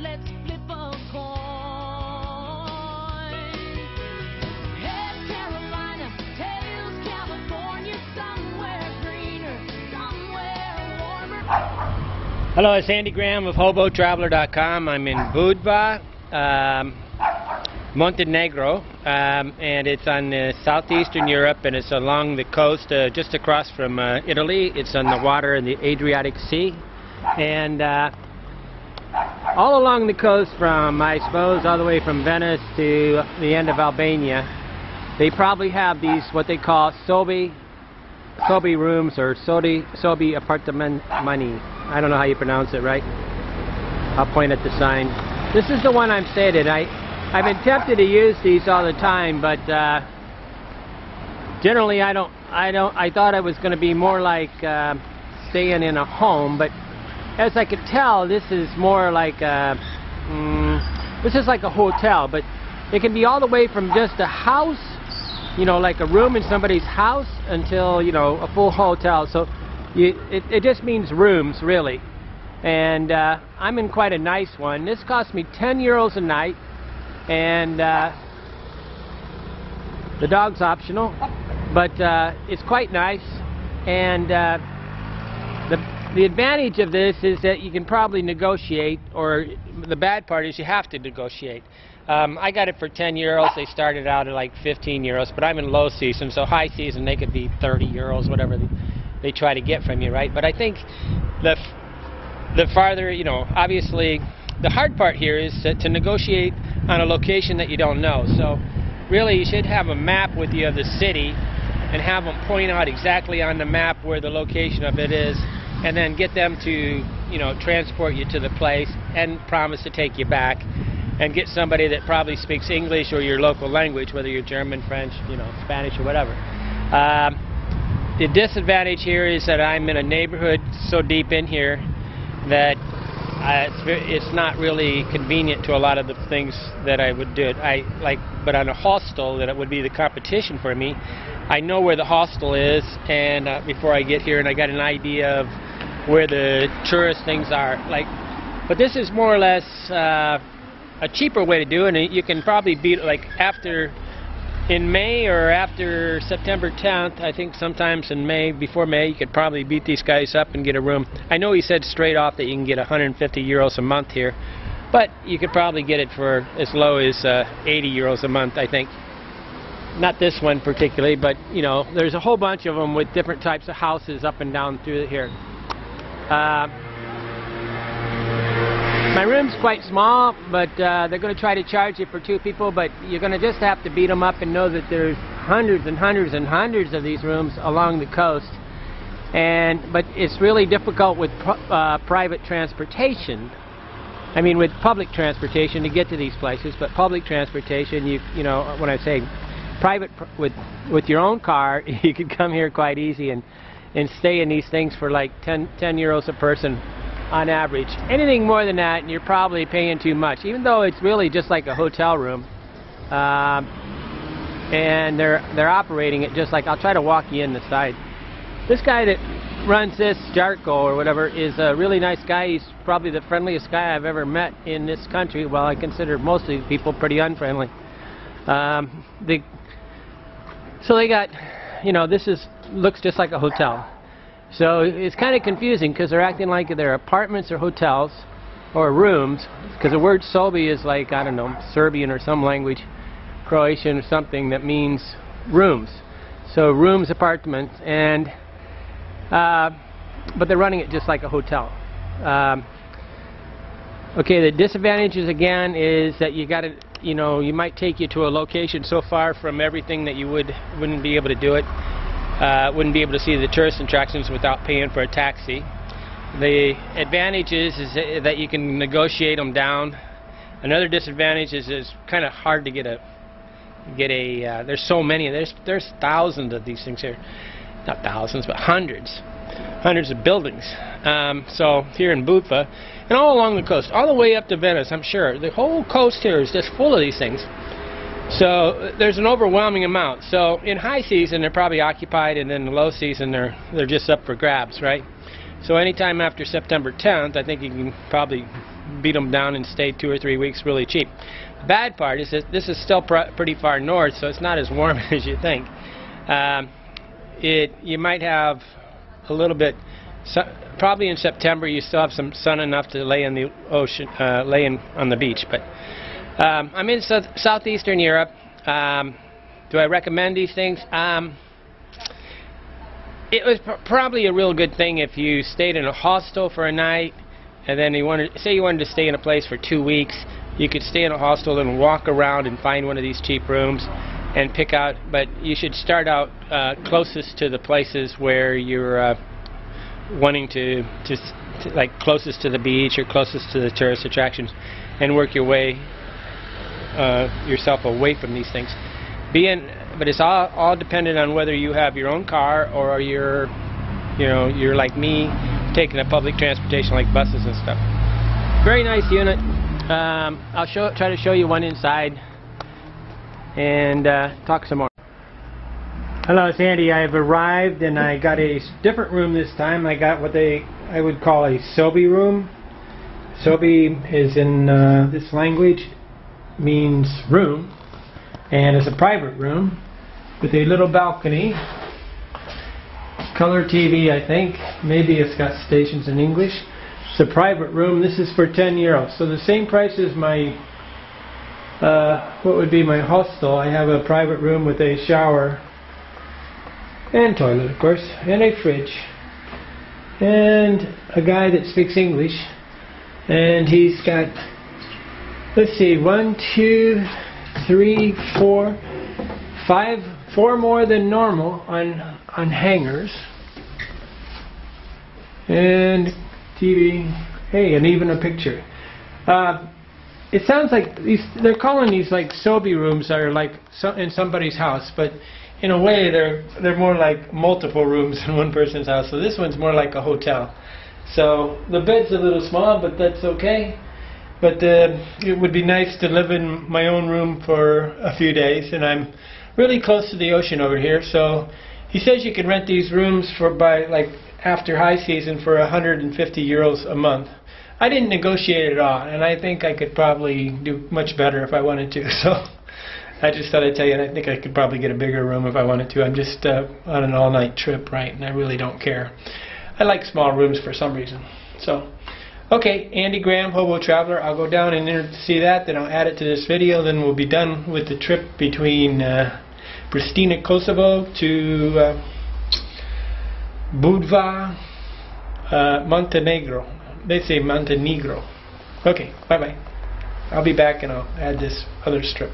let's flip a coin. Head Carolina, tails California, somewhere greener, somewhere warmer. Hello, it's Andy Graham of hoboontheroad.com. I'm in Budva, Montenegro, and it's on southeastern Europe, and it's along the coast just across from Italy. It's on the water in the Adriatic Sea, and all along the coast from, I suppose, all the way from Venice to the end of Albania, they probably have these, what they call Sobe rooms, or Sobe apartmenti. I don't know how you pronounce it, right? I'll point at the sign. This is the one I'm staying in. I've been tempted to use these all the time, but generally I thought I was going to be more like staying in a home, but as I could tell, this is more like this is like a hotel, but it can be all the way from just a house, you know, like a room in somebody's house, until, you know, a full hotel. So it just means rooms, really. And I'm in quite a nice one. This cost me 10 euros a night, and the dog's optional, but it's quite nice. And the advantage of this is that you can probably negotiate, or the bad part is you have to negotiate. I got it for 10 euros. They started out at like 15 euros, but I'm in low season, so high season they could be 30 euros, whatever they try to get from you, right? But I think the farther, you know, obviously the hard part here is to negotiate on a location that you don't know. So really you should have a map with you of the city and have them point out exactly on the map where the location of it is, and then get them to, you know, transport you to the place and promise to take you back, and get somebody that probably speaks English or your local language, whether you're German, French, you know, Spanish or whatever. The disadvantage here is that I'm in a neighborhood so deep in here that it's not really convenient to a lot of the things that I would do. But on a hostel, that it would be the competition for me. I know where the hostel is, and before I get here, and I got an idea of where the tourist things are. But this is more or less a cheaper way to do it, and you can probably beat it like in May or after September 10th. I think sometimes in May, before May, you could probably beat these guys up and get a room. I know he said straight off that you can get 150 euros a month here, but you could probably get it for as low as 80 euros a month, I think. Not this one particularly, but you know, there's a whole bunch of them with different types of houses up and down through here. My room's quite small, but they're going to try to charge you for 2 people, but you're going to just have to beat them up and know that there's hundreds and hundreds and hundreds of these rooms along the coast. But it's really difficult with private transportation. I mean, with public transportation to get to these places, but public transportation, you know, when I say private, with your own car, you could come here quite easy and stay in these things for like 10 euros a person on average. Anything more than that, and you're probably paying too much, even though it's really just like a hotel room. And they're operating it just like, I'll try to walk you in the side. This guy that runs this, Jarko or whatever, is a really nice guy. He's probably the friendliest guy I've ever met in this country. Well, I consider most of these people pretty unfriendly. So they got, you know, looks just like a hotel. So it's kind of confusing because they're acting like they're apartments or hotels or rooms, because the word Sobe is like, I don't know, Serbian or some language, Croatian or something, that means rooms. So rooms, apartments, and but they're running it just like a hotel. Okay, the disadvantages again is that you got to, you know, you might take you to a location so far from everything that you wouldn't be able to do it. Wouldn't be able to see the tourist attractions without paying for a taxi. The advantage is that you can negotiate them down. Another disadvantage is it's kind of hard to get a there's so many. There's thousands of these things here. Not thousands, but hundreds of buildings. So here in Budva, and all along the coast, all the way up to Venice, I'm sure the whole coast here is just full of these things. So there's an overwhelming amount. So in high season they're probably occupied, and in the low season they're just up for grabs, right? So anytime after September 10th, I think you can probably beat them down and stay 2 or 3 weeks really cheap. The bad part is that this is still pretty far north, so it's not as warm as you think. You might have a little bit, probably in September you still have some sun enough to lay in the ocean, on the beach. But I'm in southeastern Europe. Do I recommend these things? It was probably a real good thing if you stayed in a hostel for a night, and then you wanted to stay in a place for 2 weeks. You could stay in a hostel and walk around and find one of these cheap rooms and pick out. But you should start out closest to the places where you're wanting to like closest to the beach or closest to the tourist attractions, and work your way yourself away from these things. But it's all dependent on whether you have your own car or you're like me, taking a public transportation like buses and stuff. Very nice unit. I'll try to show you one inside and talk some more. Hello, it's Andy. I've arrived and I got a different room this time. I got what I would call a Sobe room. Sobe is in this language means room, and it's a private room with a little balcony, color TV, I think. Maybe it's got stations in English. It's a private room. This is for 10 euros, so the same price as my what would be my hostel. I have a private room with a shower and toilet, of course, and a fridge, and a guy that speaks English, and he's got, let's see, 1, 2, 3, 4, 5, 4 more than normal on hangers, and TV, hey, and even a picture. It sounds like they're calling these like Sobe rooms that are like in somebody's house, but in a way they're more like multiple rooms in one person's house. So this one's more like a hotel. So the bed's a little small, but that's okay. But it would be nice to live in my own room for a few days, and I'm really close to the ocean over here. So he says you can rent these rooms by like after high season for 150 euros a month. I didn't negotiate it all, and I think I could probably do much better if I wanted to. So I just thought I'd tell you, and I think I could probably get a bigger room if I wanted to. I'm just on an all-night trip, right, and I really don't care. I like small rooms for some reason. So, okay, Andy Graham, Hobo Traveler. I'll go down and see that, then I'll add it to this video, then we'll be done with the trip between Pristina, Kosovo to Budva, Montenegro. They say Montenegro. Okay, bye-bye. I'll be back and I'll add this other strip.